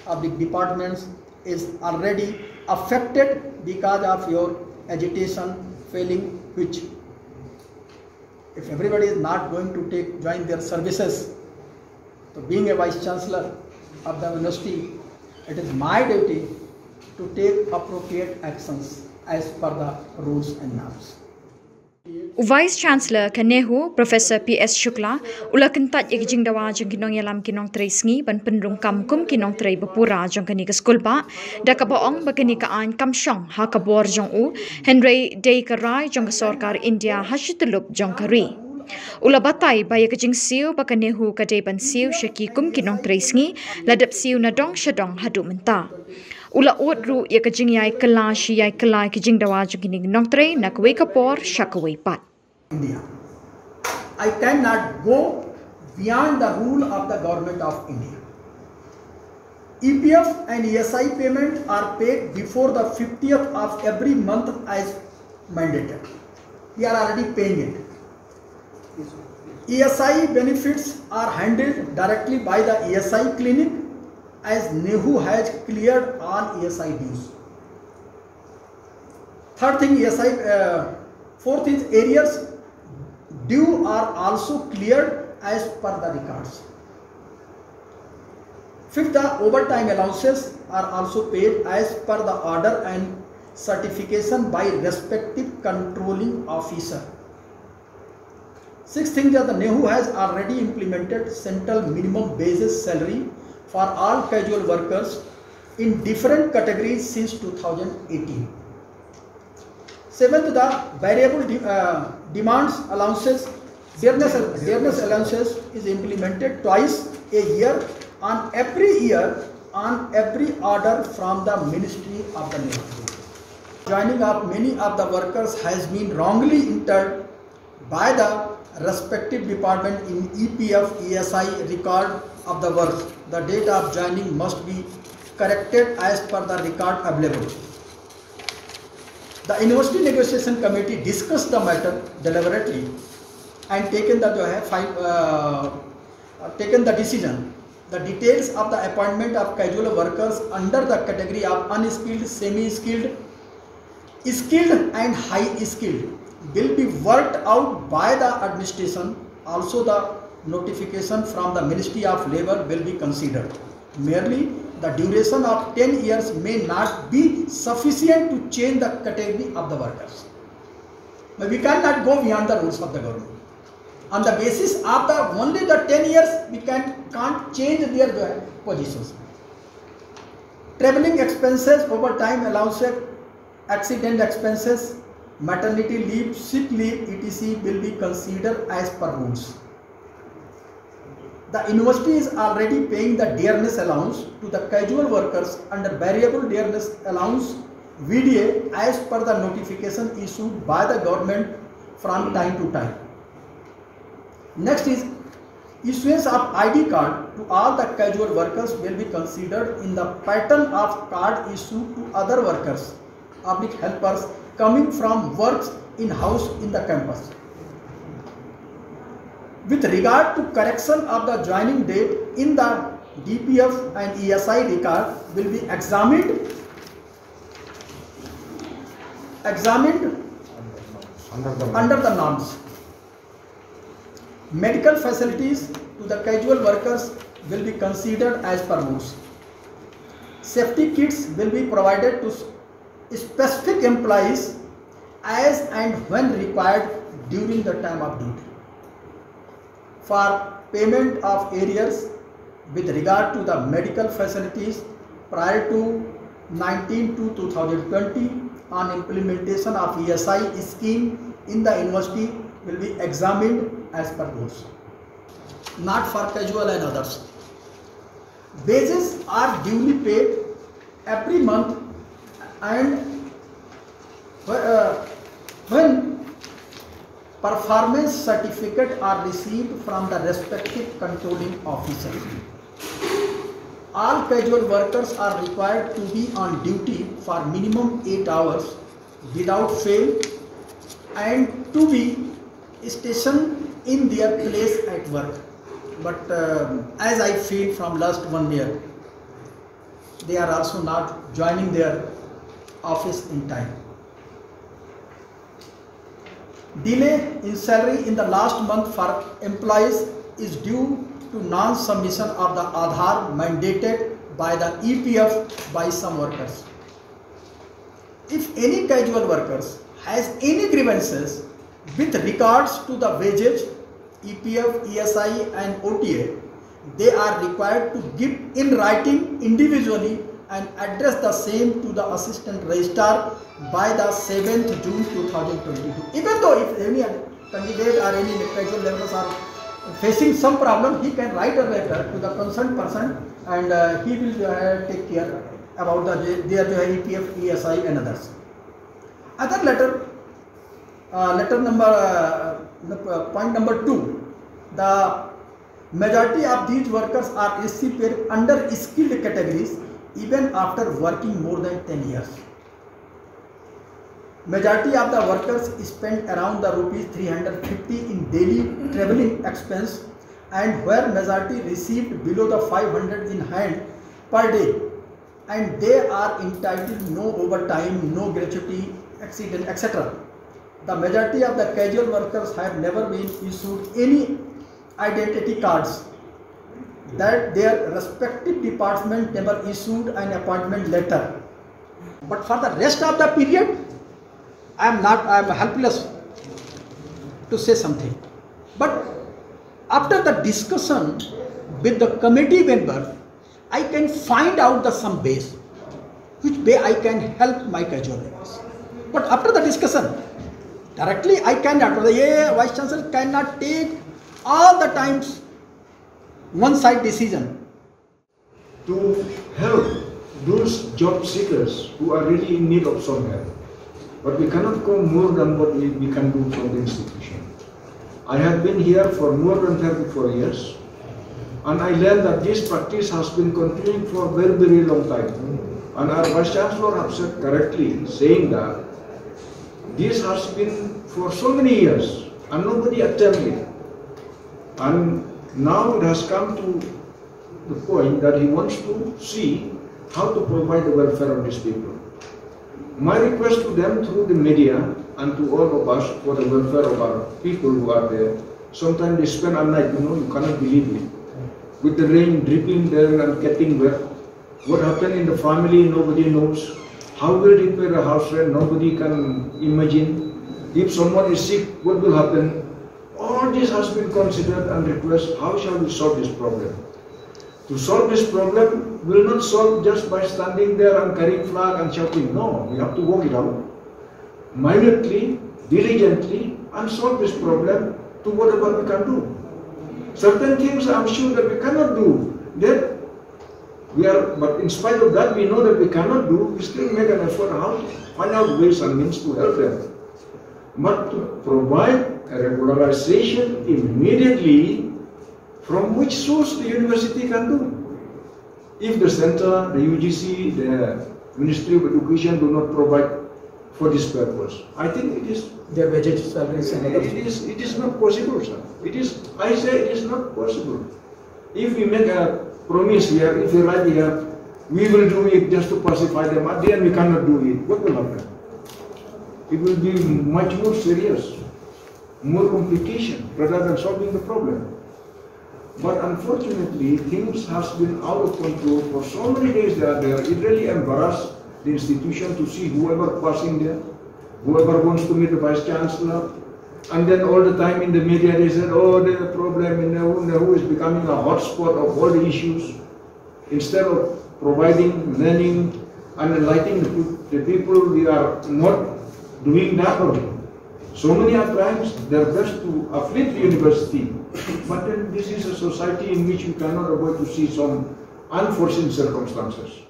of the departments is already affected because of your agitation failing, which if everybody is not going to join their services, so being a vice chancellor of the university, it is my duty to take appropriate actions as per the rules and norms. Vice Chancellor Kanehu Professor P.S. Shukla ulakentat yajing dawa jeng kinong yalam kinong tresngi ban penrung kamkum kinong trei bepura jeng kani ke skul ba da kaboong bakani kaan kamshong ha kabor jong u Henry Day Karai jeng ke sarkar India hashitulup jong kari. Ula batai baya kejing siu bakanehu kadai ban siu syaki kum kinong tresngi ladap siu nadong syadong hadu menta. Ula ru ya kejing yai kela shi yai kela kejing dawa jeng kini kinong trei nak wei kapor syakawei pat. India. I cannot go beyond the rule of the government of India. EPF and ESI payment are paid before the 50th of every month as mandated. We are already paying it. ESI benefits are handled directly by the ESI clinic as NEHU has cleared all ESI dues. Fourth is arrears due are also cleared as per the records. Fifth, the overtime allowances are also paid as per the order and certification by respective controlling officer. Sixth thing that the NEHU has already implemented central minimum basis salary for all casual workers in different categories since 2018. Seventh, the variable demands allowances, dearness allowances is implemented twice a year on every order from the Ministry of the NEHU. Joining up many of the workers has been wrongly entered by the respective department in EPF ESI record of the work. The date of joining must be corrected as per the record available. The University Negotiation Committee discussed the matter deliberately and taken the decision. The details of the appointment of casual workers under the category of unskilled, semi-skilled, skilled and high skilled will be worked out by the administration. Also, the notification from the Ministry of Labour will be considered. Merely the duration of 10 years may not be sufficient to change the category of the workers. But we cannot go beyond the rules of the government. On the basis of only the 10 years, we can't change their positions. Travelling expenses, overtime allowances, accident expenses, maternity leave, sick leave, etc. will be considered as per rules. The university is already paying the dearness allowance to the casual workers under variable dearness allowance VDA as per the notification issued by the government from time to time. Next is issuance of ID card to all the casual workers will be considered in the pattern of card issued to other workers, public helpers coming from works in-house in the campus. With regard to correction of the joining date in the DPF and ESI record will be examined under the norms. Medical facilities to the casual workers will be considered as per rules. Safety kits will be provided to specific employees as and when required during the time of duty. For payment of arrears with regard to the medical facilities prior to 19/2/2020 on implementation of ESI scheme in the university will be examined as per rules, not for casual and others. Wages are duly paid every month and when performance certificate are received from the respective controlling officer. All casual workers are required to be on duty for minimum 8 hours without fail and to be stationed in their place at work. But as I feel from last 1 year, they are also not joining their office in time. Delay in salary in the last month for employees is due to non-submission of the Aadhaar mandated by the EPF by some workers. If any casual workers has any grievances with regards to the wages, EPF, ESI and OTA, they are required to give in writing individually and address the same to the assistant registrar by the 7th June 2022. Even though if any candidate or any casual laborers are facing some problem, he can write a letter to the concerned person and he will take care about their EPF, ESI and others. Other letter, point number 2, the majority of these workers are SC paid under skilled categories even after working more than 10 years. Majority of the workers spend around the rupees 350 in daily travelling expense, and where majority received below the 500 in hand per day, and they are entitled no overtime, no gratuity, accident, etc. The majority of the casual workers have never been issued any identity cards, that their respective department never issued an appointment letter. But for the rest of the period, I am helpless to say something. But after the discussion with the committee member, I can find out some ways which way I can help my casual workers. But after the discussion, directly I cannot. The Vice Chancellor cannot take all the times one-side decision. To help those job seekers who are really in need of some help. But we cannot go more than what we can do from the institution. I have been here for more than 34 years, and I learned that this practice has been continuing for a very, very long time. And our Vice Chancellor has said correctly, saying that this has been for so many years, and nobody attempted it. And now it has come to the point that he wants to see how to provide the welfare of these people. My request to them through the media and to all of us for the welfare of our people who are there. Sometimes they spend all night, you cannot believe it. With the rain dripping there and getting wet. What happened in the family, nobody knows. How will they pay the house rent, nobody can imagine. If someone is sick, what will happen? All this has been considered and requested, how shall we solve this problem? To solve this problem will not solve just by standing there and carrying flag and shouting. No, we have to work it out minutely, diligently, and solve this problem to whatever we can do. Certain things I'm sure that we cannot do. But in spite of that, we know that we cannot do. We still make an effort how to find out ways and means to help them. But to provide a regularization immediately, from which source the university can do. If the center, the UGC, the Ministry of Education do not provide for this purpose, I think it is their wages, salaries, and it is not possible, sir. I say it is not possible. If we make a promise here, if we write here, we will do it just to pacify them, at the end we cannot do it, what will happen? It will be much more serious, more complication rather than solving the problem. But unfortunately, things has been out of control for so many days they are there. It really embarrassed the institution to see whoever passing there, whoever wants to meet the Vice Chancellor, and then all the time in the media they said, oh, there's a problem in Nehu is becoming a hotspot of all the issues. Instead of providing, learning, and enlightening the people, we are not doing that already. So many times they're best to afflict the university, but then this is a society in which we cannot avoid to see some unforeseen circumstances.